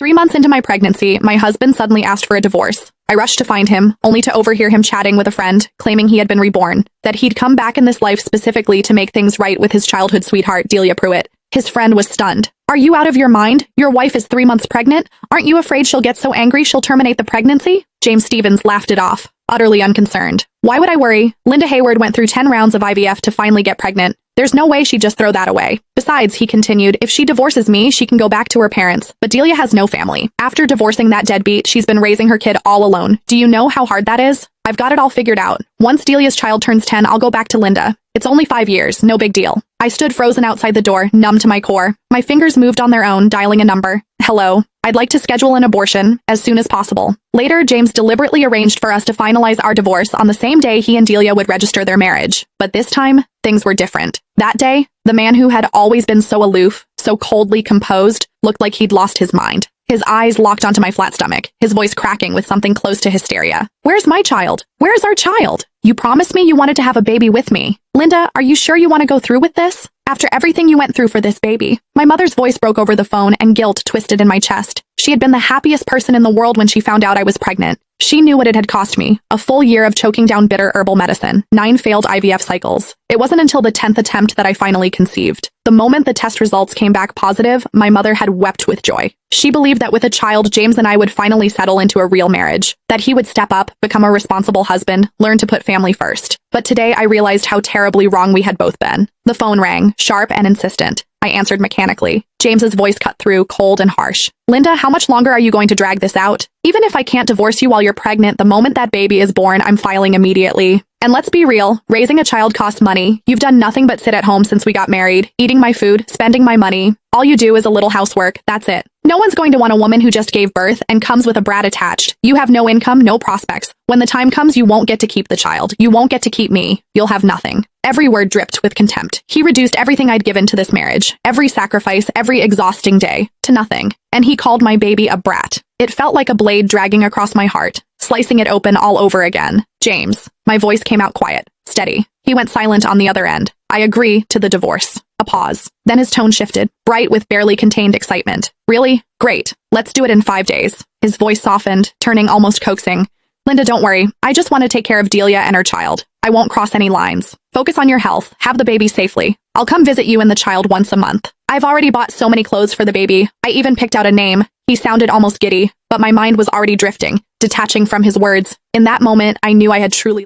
3 months into my pregnancy, my husband suddenly asked for a divorce. I rushed to find him, only to overhear him chatting with a friend, claiming he had been reborn, that he'd come back in this life specifically to make things right with his childhood sweetheart, Delia Pruitt. His friend was stunned. "Are you out of your mind? Your wife is 3 months pregnant? Aren't you afraid she'll get so angry she'll terminate the pregnancy?" James Stevens laughed it off, utterly unconcerned. "Why would I worry? Linda Hayward went through 10 rounds of IVF to finally get pregnant. There's no way she'd just throw that away. Besides," he continued, "if she divorces me, she can go back to her parents. But Delia has no family. After divorcing that deadbeat, she's been raising her kid all alone. Do you know how hard that is? I've got it all figured out. Once Delia's child turns 10, I'll go back to Linda. It's only 5 years, no big deal." I stood frozen outside the door, numb to my core. My fingers moved on their own, dialing a number. "Hello. I'd like to schedule an abortion as soon as possible." Later, James deliberately arranged for us to finalize our divorce on the same day he and Delia would register their marriage. But this time, things were different. That day, the man who had always been so aloof, so coldly composed, looked like he'd lost his mind. His eyes locked onto my flat stomach, his voice cracking with something close to hysteria. "Where's my child? Where's our child? You promised me you wanted to have a baby with me. Linda, are you sure you want to go through with this? After everything you went through for this baby?" My mother's voice broke over the phone and guilt twisted in my chest. She had been the happiest person in the world when she found out I was pregnant. She knew what it had cost me, a full year of choking down bitter herbal medicine, 9 failed IVF cycles. It wasn't until the 10th attempt that I finally conceived. The moment the test results came back positive, my mother had wept with joy. She believed that with a child, James and I would finally settle into a real marriage, that he would step up, become a responsible husband, learn to put family first. But today I realized how terribly wrong we had both been. The phone rang, sharp and insistent. I answered mechanically. James's voice cut through, cold and harsh. "Linda, how much longer are you going to drag this out? Even if I can't divorce you while you're pregnant, the moment that baby is born, I'm filing immediately. And let's be real, raising a child costs money. You've done nothing but sit at home since we got married, eating my food, spending my money. All you do is a little housework, that's it. No one's going to want a woman who just gave birth and comes with a brat attached. You have no income, no prospects. When the time comes, you won't get to keep the child. You won't get to keep me. You'll have nothing." Every word dripped with contempt. He reduced everything I'd given to this marriage, every sacrifice, every exhausting day, to nothing. And he called my baby a brat. It felt like a blade dragging across my heart, slicing it open all over again. "James." My voice came out quiet, steady. He went silent on the other end. "I agree to the divorce." A pause. Then his tone shifted, bright with barely contained excitement. "Really? Great. Let's do it in 5 days." His voice softened, turning almost coaxing. "Linda, don't worry. I just want to take care of Delia and her child. I won't cross any lines. Focus on your health. Have the baby safely. I'll come visit you and the child once a month. I've already bought so many clothes for the baby. I even picked out a name." He sounded almost giddy, but my mind was already drifting, detaching from his words. In that moment, I knew I had truly